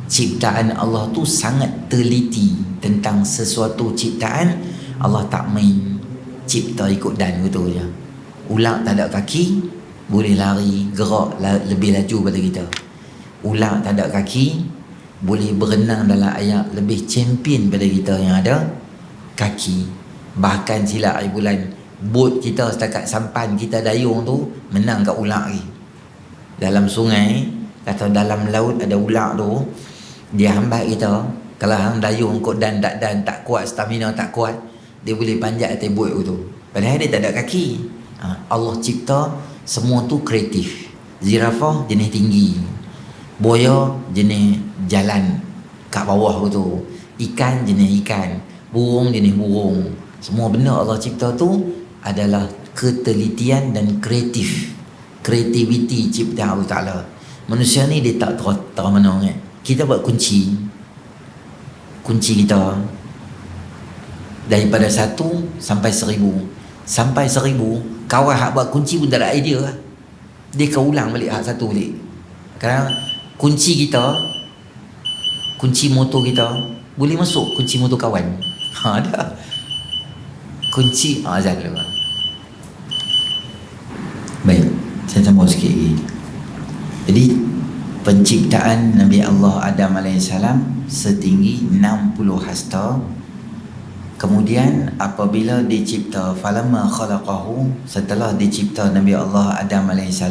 ciptaan Allah tu sangat teliti tentang sesuatu ciptaan. Allah tak main cipta ikut dan gitu je. Ular tak ada kaki, boleh lari, gerak lebih laju pada kita. Ular tak ada kaki, boleh berenang dalam air lebih champion pada kita yang ada kaki. Bahkan silap air bulan, bot kita setakat sampan kita dayung tu menang kat ular lagi. Dalam sungai atau dalam laut ada ular tu, dia hambat kita. Kalau hang dayung kok dan tak kuat, stamina tak kuat, dia boleh panjat atas bot tu. Padahal dia tak ada kaki. Allah cipta semua tu kreatif. Zirafah jenis tinggi, buaya jenis jalan kat bawah tu, ikan jenis ikan, burung jenis burung. Semua benda Allah cipta tu adalah ketelitian dan kreativiti ciptaan Allah Ta'ala. Manusia ni dia tak termenung. Kita buat kunci kita daripada 1 sampai 1000. Sampai 1000, kawan hak buat kunci pun tak ada idea lah. Dia akan ulang balik hak satu balik. Kerana kunci motor kita boleh masuk kunci motor kawan. Ada kunci azal dulu. Baik, saya sambung sikit lagi. Jadi penciptaan Nabi Allah Adam AS setinggi 60 hasta. Kemudian apabila dicipta, falamma khalaqahu, setelah dicipta Nabi Allah Adam AS,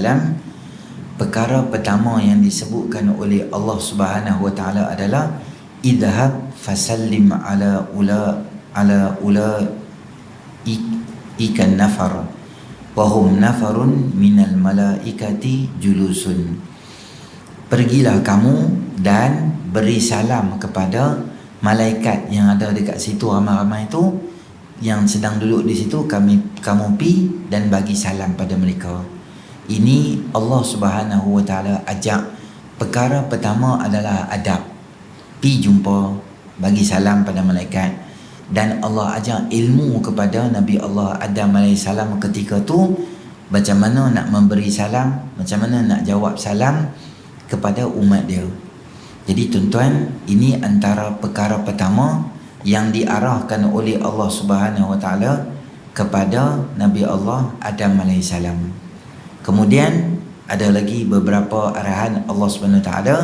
perkara pertama yang disebutkan oleh Allah Subhanahu wa taala adalah idhab fasallim ala ikan nafar wa hum nafarun minal malaikati julusun. Pergilah kamu dan beri salam kepada malaikat yang ada dekat situ, ramai-ramai itu yang sedang duduk di situ, kamu pi dan bagi salam pada mereka. Ini Allah Subhanahu wa taala ajak. Perkara pertama adalah adab. Pi jumpa, bagi salam pada malaikat. Dan Allah ajak ilmu kepada Nabi Allah Adam AS ketika tu, macam mana nak memberi salam, macam mana nak jawab salam kepada umat dia. Jadi tuan-tuan, ini antara perkara pertama yang diarahkan oleh Allah Subhanahu wa taala kepada Nabi Allah Adam AS. Kemudian ada lagi beberapa arahan Allah Subhanahu wa taala,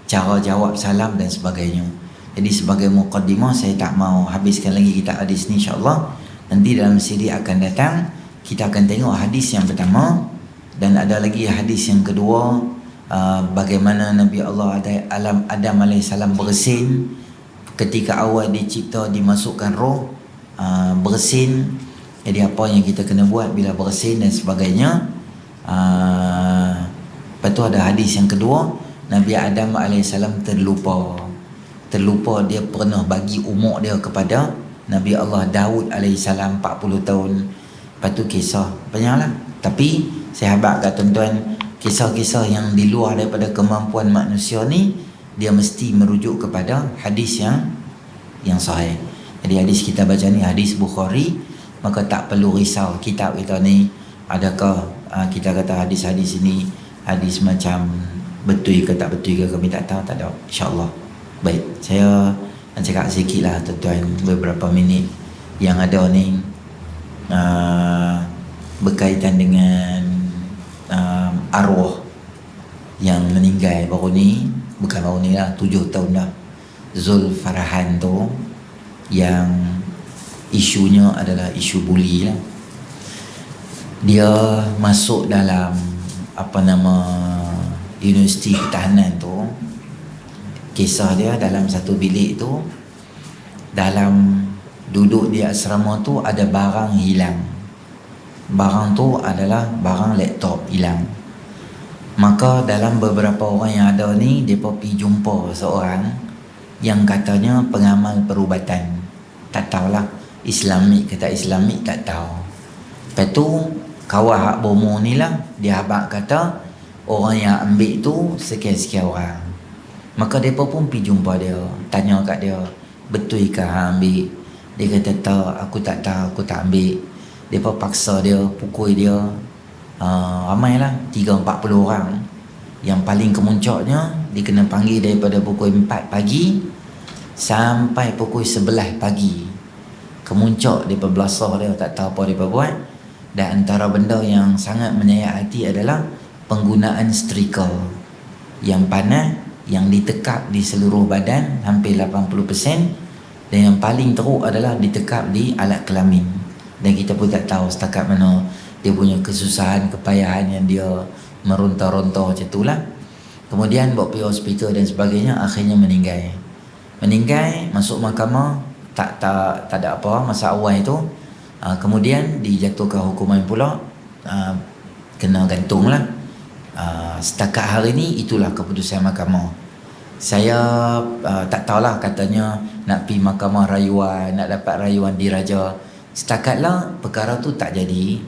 cara jawab salam dan sebagainya. Jadi sebagai muqaddimah, saya tak mau habiskan lagi kitab hadis ni, insya-Allah. Nanti dalam siri akan datang kita akan tengok hadis yang pertama, dan ada lagi hadis yang kedua, bagaimana Nabi Allah Adam AS bersin ketika awal dicipta, dimasukkan roh, bersin. Jadi apa yang kita kena buat bila bersin dan sebagainya. Lepas tu ada hadis yang kedua, Nabi Adam AS terlupa dia pernah bagi umur dia kepada Nabi Allah Daud AS 40 tahun. Lepas tu kisah banyaklah. Tapi saya harap kat tuan-tuan, kisah-kisah yang di luar daripada kemampuan manusia ni, dia mesti merujuk kepada hadis yang sahih. Jadi hadis kita baca ni hadis Bukhari, maka tak perlu risau kitab kita ni adakah kita kata hadis-hadis ini hadis macam betul ke tak betul ke, kami tak tahu, tak ada, insya-Allah. Baik, saya nak cakap sikit lah tuan-tuan, beberapa minit yang ada ni berkaitan dengan arwah yang meninggal baru ni, bukan baru ni lah, 7 tahun dah, Zul Farhan tu, yang isunya adalah isu buli lah. Dia masuk dalam Universiti Pertahanan tu. Kisah dia dalam satu bilik tu, dalam duduk di asrama tu ada barang hilang. Barang tu adalah barang laptop hilang. Maka dalam beberapa orang yang ada ni, mereka pergi jumpa seorang yang katanya pengamal perubatan. Tak tahulah Islamik ke tak Islamik, tak tahu. Lepas tu kawan hak bomo ni lah, dia habaq kata orang yang ambil tu sekian-sekian orang. Maka mereka pun pergi jumpa dia, tanya kat dia, betul ke hang ambil? Dia kata tak, aku tak tahu, aku tak ambil. Mereka paksa dia, pukul dia, ramailah 30-40 orang. Yang paling kemuncaknya, dia kena panggil daripada pukul 4 pagi sampai pukul 11 pagi. Kemuncak dia belasah dia, tak tahu apa dia buat. Dan antara benda yang sangat menyayat hati adalah penggunaan setrika yang panas, yang ditekap di seluruh badan hampir 80%, dan yang paling teruk adalah ditekap di alat kelamin. Dan kita pun tak tahu setakat mana dia punya kesusahan, kepayahan yang dia meronta-ronta macam itulah. Kemudian bawa pergi hospital dan sebagainya, akhirnya meninggal. Masuk mahkamah, tak ada apa masa awal itu. Kemudian dijatuhkan hukuman pula, kena gantung lah. Setakat hari ni itulah keputusan mahkamah. Saya tak tahulah, katanya nak pergi mahkamah rayuan, nak dapat rayuan diraja. Setakatlah perkara tu tak jadi.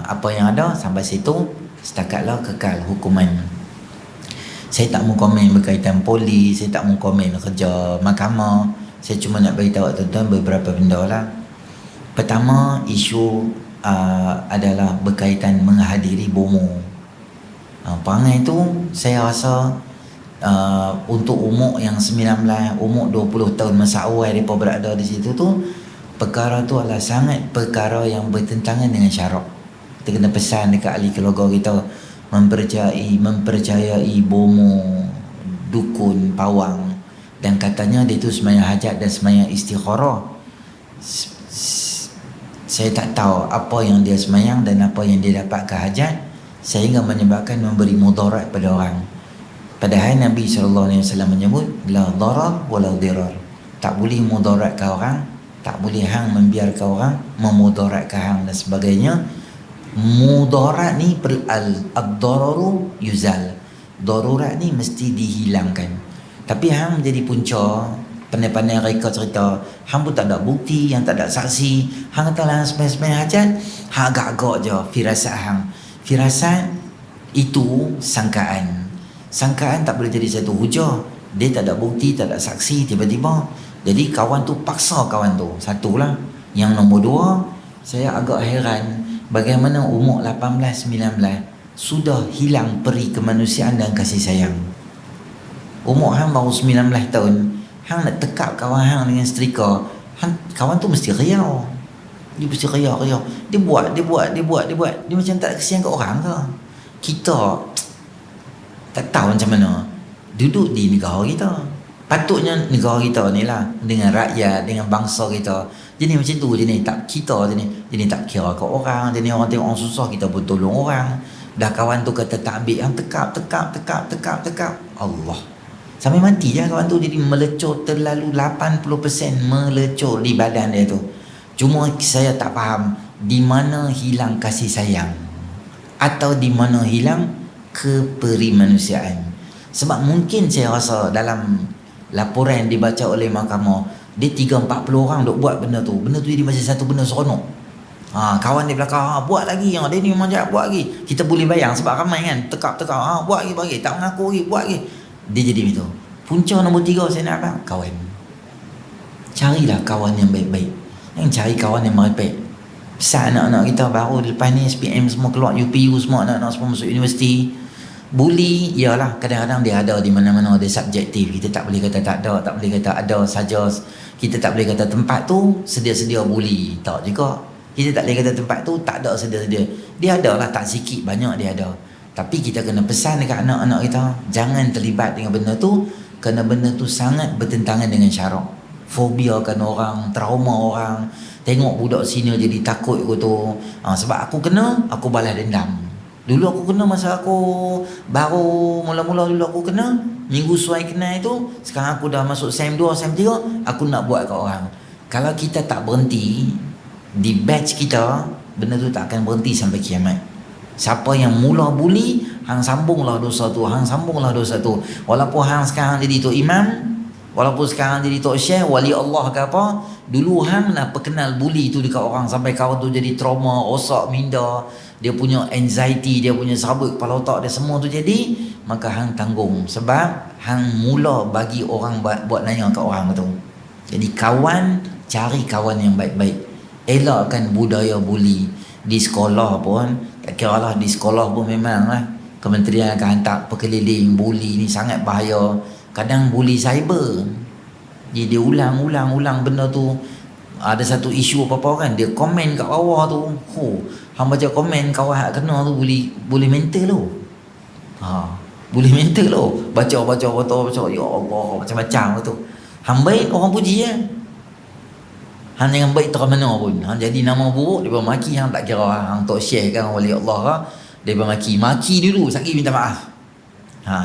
Apa yang ada sampai situ, setakatlah kekal hukuman. Saya tak mau komen berkaitan polis, saya tak mau komen kerja mahkamah. Saya cuma nak beritahu tuan-tuan beberapa benda lah. Pertama, isu adalah berkaitan menghadiri bomo. Perangai tu saya rasa untuk umur yang 19, umur 20 tahun masa awal mereka berada di situ tu, perkara tu adalah sangat perkara yang bertentangan dengan syarak. Kita kena pesan dekat ahli keluarga kita, mempercayai bomo, dukun, pawang, dan katanya dia tu sembahyang hajat dan sembahyang istikharah. Saya tak tahu apa yang dia sembahyang dan apa yang dia dapatkan hajat sehingga menyebabkan memberi mudarat pada orang. Padahal Nabi SAW menyebut la darar wala dirar. Tak boleh mudaratkan orang, tak boleh hang membiarkan orang memudaratkan hang dan sebagainya. Mudarat ni ad-dararu yuzal. Darurat ni mesti dihilangkan. Tapi hang menjadi punca, pandai-pandai reka cerita, hang pun tak ada bukti, yang tak ada saksi, hang kata hang sembahyang hajat, hang agak-agak je firasat hang. Firasat itu sangkaan. Sangkaan tak boleh jadi satu hujah. Dia tak ada bukti, tak ada saksi, tiba-tiba jadi kawan tu paksa kawan tu. Satulah. Yang nombor dua, saya agak heran bagaimana umur 18-19 sudah hilang peri kemanusiaan dan kasih sayang. Umur hang baru 19 tahun, hang nak tekap kawan hang dengan setrika, kawan tu mesti riau. Dia mesti riau. Dia buat. Dia macam tak kesian kat orang ke? Kita tak tahu macam mana duduk di negara kita. Patutnya negara kita ni lah, dengan rakyat, dengan bangsa kita, jenis macam tu, jenis tak kita, jenis tak kira kat orang, jenis orang tengok orang susah kita pun tolong orang. Dah kawan tu kata tak ambil, yang tekap. Allah, sampai mati je kawan tu. Jadi melecur terlalu 80% melecur di badan dia tu. Cuma saya tak faham di mana hilang kasih sayang atau di mana hilang keperimanusiaan. Sebab mungkin saya rasa dalam laporan dibaca oleh mahkamah, dia 30-40 orang duk buat benda tu jadi macam satu benda seronok. Kawan di belakang buat lagi, dia ni memang jahat, buat lagi. Kita boleh bayang sebab ramai kan, tekap buat lagi, tak mengaku lagi, buat lagi. Dia jadi begitu. Punca nombor 3 saya nak apa? Kawan. Carilah kawan yang baik-baik, yang cari kawan yang merepek. Besar anak-anak kita baru lepas ni SPM semua keluar, UPU semua, anak-anak semua masuk universiti. Bully, iyalah, kadang-kadang dia ada di mana-mana, dia subjektif. Kita tak boleh kata tak ada, tak boleh kata ada saja. Kita tak boleh kata tempat tu sedia-sedia bully, tak juga. Kita tak boleh kata tempat tu tak ada sedia-sedia. Dia ada lah, tak sikit banyak dia ada. Tapi kita kena pesan dekat anak-anak kita, jangan terlibat dengan benda tu, kerana benda tu sangat bertentangan dengan syarak. Fobiakan orang, trauma orang. Tengok budak sini jadi takut aku tu. Sebab aku kena, aku balas dendam. Dulu aku kena masa aku baru mula-mula, dulu aku kena minggu suai kenal itu. Sekarang aku dah masuk SEM 2, SEM 3, aku nak buat kat orang. Kalau kita tak berhenti di batch kita, benda tu tak akan berhenti sampai kiamat. Siapa yang mula bully, hang sambunglah dosa tu, walaupun hang sekarang jadi tok imam, walaupun sekarang jadi tok syekh, wali Allah ke apa, dulu hang nak perkenal bully tu dekat orang sampai kawan tu jadi trauma, rosak minda, dia punya anxiety, dia punya sabut kepala otak dia semua tu jadi, maka hang tanggung sebab hang mula bagi orang buat nanya kat orang tu. Jadi kawan, cari kawan yang baik-baik. Elakkan budaya bully. Di sekolah pun, tak kira lah, di sekolah pun memanglah kementerian akan hantar perkeliling. Bully ni sangat bahaya. Kadang bully cyber, dia ulang benda tu. Ada satu isu apa-apa kan, dia komen kat bawah tu, hang baca komen kawan hak kena tu boleh mental tu. Boleh mental tu. Baca ya Allah macam-macam tu. Hang baik orang puji ya. Hang jangan baik terus mana pun. Hang jadi nama buruk depa maki hang tak kira hang tok share kan wali Allah ke. Depa maki dulu sakit minta maaf.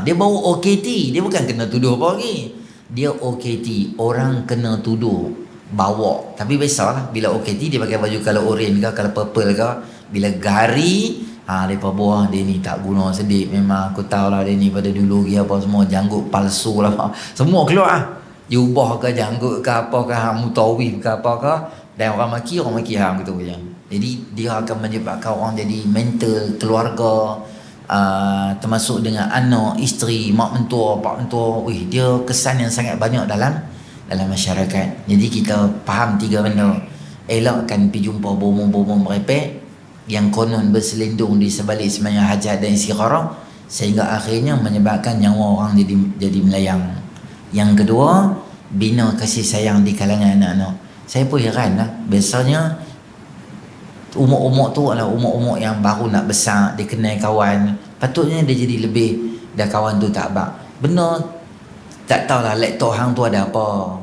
Dia bawa OKT, dia bukan kena tuduh apa lagi. Dia OKT, orang kena tuduh bawa. Tapi biasalah bila OKT dia pakai baju color orange ke color purple ke, bila gari depa buah dia ni tak guna sedih. Memang aku tahu lah dia ni pada dulu dia apa semua janggut palsu lah. Semua keluar Jubah ke janggut ke apa ke mutawif ke apa ke, dan orang maki hang gitu je. Jadi dia akan menyebabkan orang jadi mental keluarga, termasuk dengan anak, isteri, mak mentua, pak mentua. Dia kesan yang sangat banyak dalam masyarakat. Jadi kita faham 3 benda. Elakkan pergi jumpa bomo-bomo merepek yang konon berselindung di sebalik sembahyang hajat dan istikharah, sehingga akhirnya menyebabkan nyawa orang jadi melayang. Yang kedua, bina kasih sayang di kalangan anak-anak. Saya pun heran lah, biasanya umur-umur tu adalah umur-umur yang baru nak besar, dia kenal kawan, patutnya dia jadi lebih dah kawan tu tak bak. Benar tak tahulah laptop hang tu ada apa.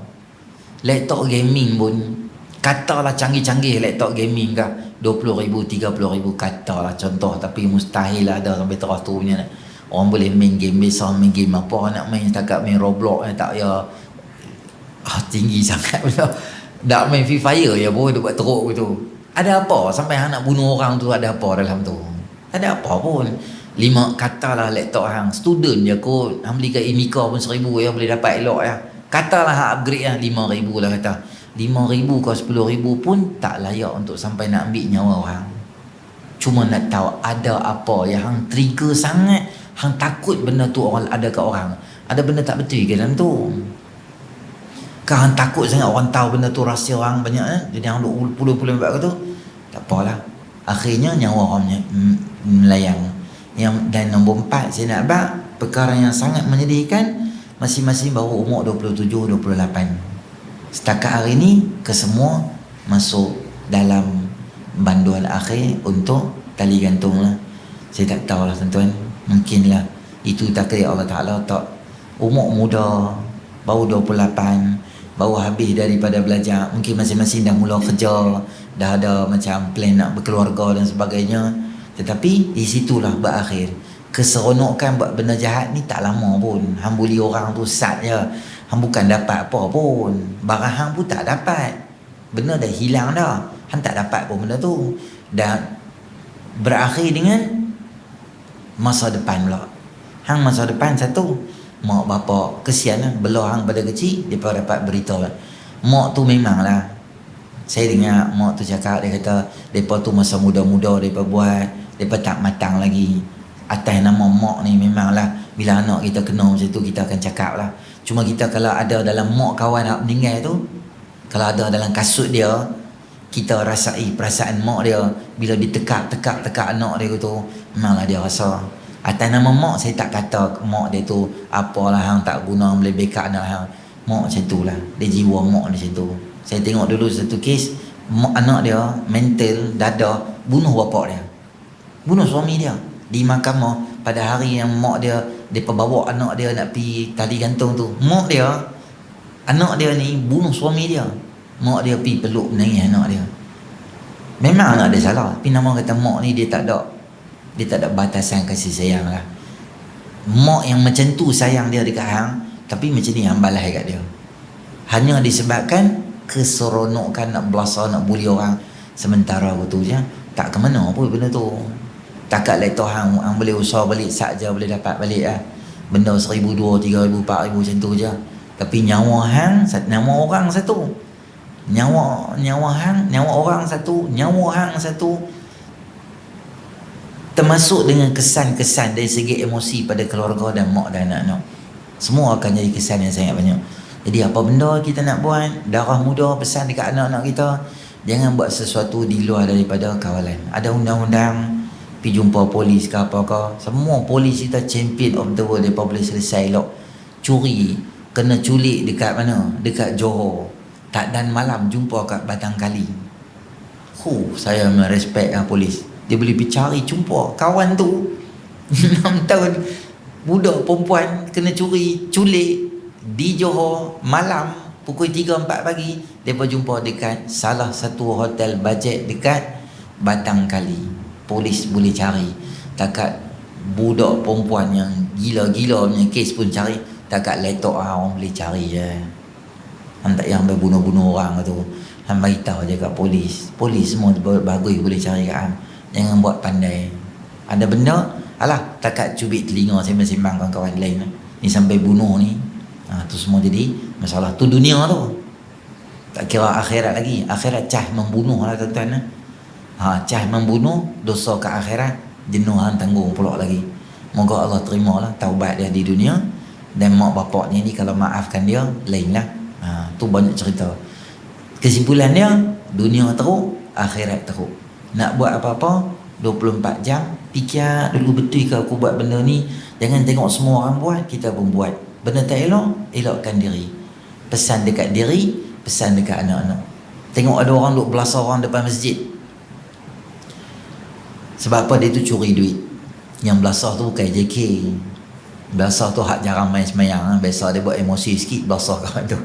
Laptop gaming pun katalah canggih-canggih laptop gaming kah, 20,000 30,000 katalah contoh, tapi mustahil lah ada sampai terus tu punya. Orang boleh main game besar, main game apa nak main, setakat main Roblox tak ya tinggi sangat pula. Nak main Free Fire ya boy, dia buat teruk gitu. Ada apa sampai hang nak bunuh orang tu, ada apa dalam tu? Tak ada apa pun. 5 katalah laptop hang student je kot, hang beli kat Imika pun 1,000 ya boleh dapat elok ya. Katalah hang upgrade lah 5,000 lah kata. 5,000 ke 10,000 pun tak layak untuk sampai nak ambil nyawa orang. Cuma nak tahu ada apa yang hang trigger sangat, hang takut benda tu orang ada kat orang. Ada benda tak betul ke dalam tu? Kau hang takut sangat orang tahu benda tu, rahsia orang banyak jadi hang duk puluh-puluh buat tu. Tak apalah. Akhirnya nyawa orang melayang. Dan nombor 4 saya nak bak perkara yang sangat menyedihkan, masing-masing baru umur 27 28. Setakat hari ni kesemua masuk dalam banduan akhir untuk tali gantung lah. Saya tak tahulah tuan-tuan, mungkinlah itu takdir Allah Ta'ala. Tak umur muda, baru 28, baru habis daripada belajar, mungkin masing-masing dah mula kerja, dah ada macam plan nak berkeluarga dan sebagainya. Tetapi di situlah berakhir. Keseronokan buat benda jahat ni tak lama pun. Hang bully orang tu sat je, hang bukan dapat apa pun, barang hang pun tak dapat, benda dah hilang dah, hang tak dapat pun benda tu. Dan berakhir dengan masa depan pula. Hang masa depan satu, mak bapak kesian lah, belah hang pada kecil dia dapat berita lah. Mak tu memanglah, saya dengar mak tu cakap, dia kata depa tu masa muda-muda depa buat, depa tak matang lagi. Atas nama mak ni memanglah bila anak kita kena macam tu kita akan cakap lah. Cuma kita kalau ada dalam mak kawan nak meninggal tu, kalau ada dalam kasut dia, kita rasai perasaan mak dia bila ditekak anak dia tu, memanglah dia rasa. Atas nama mak saya tak kata mak dia tu apalah hang tak guna boleh backup anak hang. Mak macam tu lah, dia jiwa mak dia macam tu. Saya tengok dulu satu kes, mak anak dia mental dada bunuh bapak dia, bunuh suami dia di mahkamah. Pada hari yang mak dia bawa anak dia nak pergi tali gantung tu, mak dia, anak dia ni bunuh suami dia. Mak dia pergi peluk menangis anak dia. Memang anak dia salah, tapi nama kata mak ni dia tak ada batasan kasih sayang lah. Mak yang macam tu sayang dia dekat hang, tapi macam ni hang balas kat dia, hanya disebabkan keseronokan nak belasah, nak bully orang sementara waktu je. Tak ke mana pun benda tu. Takat laptop hang boleh usaha balik saja boleh dapat balik lah. Benda 1,000, 2,000, 3,000, 4,000 macam tu je. Tapi nyawa hang, nyawa orang satu. Nyawa orang satu termasuk dengan kesan-kesan dari segi emosi pada keluarga dan mak dan anak-anak. Semua akan jadi kesan yang sangat banyak. Jadi apa benda kita nak buat, darah muda pesan dekat anak-anak kita, jangan buat sesuatu di luar daripada kawalan. Ada undang-undang, pergi jumpa polis ke apa ke, semua polis kita champion of the world, mereka boleh selesai elok. Curi, kena culik dekat mana? Dekat Johor, tak dan malam jumpa kat Batang Kali. Saya merespek polis. dia boleh pergi cari jumpa kawan tu 6 tahun budak perempuan kena culik di Johor malam pukul 3-4 pagi. Mereka jumpa dekat salah satu hotel bajet dekat Batang Kali. Polis boleh cari. Takat budak perempuan yang gila-gila punya kes pun cari. Takat letok orang boleh cari je. Hantar yang berbunuh-bunuh orang tu, hang beritahu je kat polis. Polis semua bagus boleh cari kat hang. Jangan buat pandai. Ada benda, alah takat cubit telinga sembang-sembang kawan-kawan lain. Ni sampai bunuh ni. Tu semua jadi masalah. Tu dunia tu. Tak kira akhirat lagi. Akhirat cah membunuh lah tuan-tuan. Cah membunuh, dosa ke akhirat, jenuh hang tanggung pula lagi. Moga Allah terimalah taubat dia di dunia. Dan mak bapak ni kalau maafkan dia, lain lah. Tu banyak cerita. Kesimpulannya, dunia teruk, akhirat teruk. Nak buat apa-apa 24 jam, fikir dulu betul ke aku buat benda ni. Jangan tengok semua orang buat, kita pun buat. Benda tak elok, elokkan diri. Pesan dekat diri, pesan dekat anak-anak. Tengok ada orang duk belasah orang depan masjid. Sebab apa? Dia tu curi duit. Yang belasah tu bukan JK. Belasah tu hak jarang main semayang. Biasa dia buat emosi sikit, belasah kawan tu.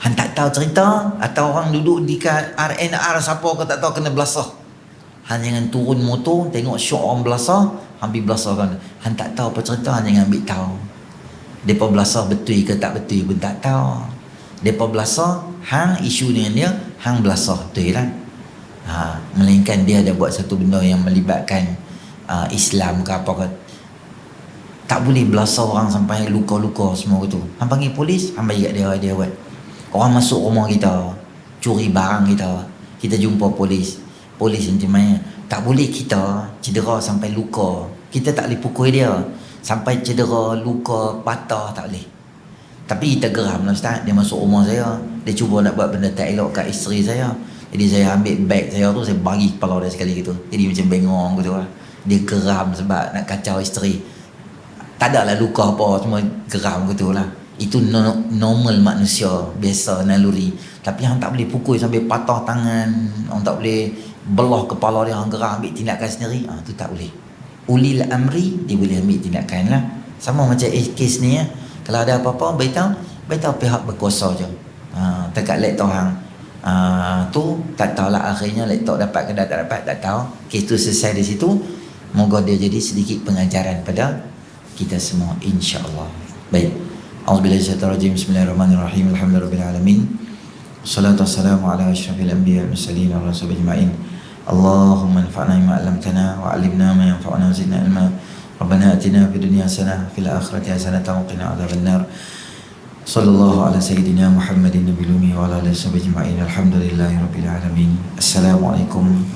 Han tak tahu cerita, atau orang duduk di RNR siapa ke tak tahu kena belasah. Han jangan turun motor, tengok syok orang belasah, hampir belasah kan. Han tak tahu apa cerita, han jangan ambil tahu. Depa belasah betul ke tak betul pun tak tahu. Depa belasah, hang isu dengan dia, hang belasah betul lah. Melainkan dia ada buat satu benda yang melibatkan Islam ke apa ke. Tak boleh belasah orang sampai luka-luka semua tu. Hang panggil polis, hang bagi kat dia buat. Orang masuk rumah kita, curi barang kita, kita jumpa polis. Polis macam mana? Tak boleh kita cedera sampai luka. Kita tak boleh pukul dia sampai cedera, luka, patah, tak boleh. Tapi kita geram lah Ustaz. Dia masuk rumah saya, dia cuba nak buat benda tak elok kat isteri saya. Jadi saya ambil beg saya tu, saya bagi kepala dia sekali gitu. Jadi macam bengong gitu lah. Dia geram sebab nak kacau isteri. Tak ada lah luka apa, cuma geram gitu lah. Itu normal manusia, biasa, naluri. Tapi hang tak boleh pukul sampai patah tangan. Hang tak boleh belah kepala dia, hang geram ambil tindakan sendiri. Tu tak boleh. Ulil amri, dia boleh ambil tindakan lah. Sama macam kes ni ya. Kalau ada apa-apa, beritahu pihak berkuasa je. Dekat laptop hang tu, tak tahulah akhirnya laptop dapat ke tak dapat, tak tahu. Kes tu selesai di situ. Moga dia jadi sedikit pengajaran pada kita semua, insya-Allah. Baik. A'udzubillahi minasyaitonir rajim. Bismillahirrahmanirrahim. Alhamdulillahirabbil alamin. Wassalatu wassalamu ala asyrafil anbiya'i wal mursalin wa ala sahbihi ajma'in. Allahumma anfa'na bima 'allamtana wa 'allimna ma yanfa'una wa zidna ilma. Rabbana atina fid dunya hasanah fil akhirati hasanah wa qina adzabannar. Sallallahu ala sayyidina Muhammadin nabiyil ummi wa ala alihi wa sahbihi ajma'in. Alhamdulillahirabbil alamin. Assalamualaikum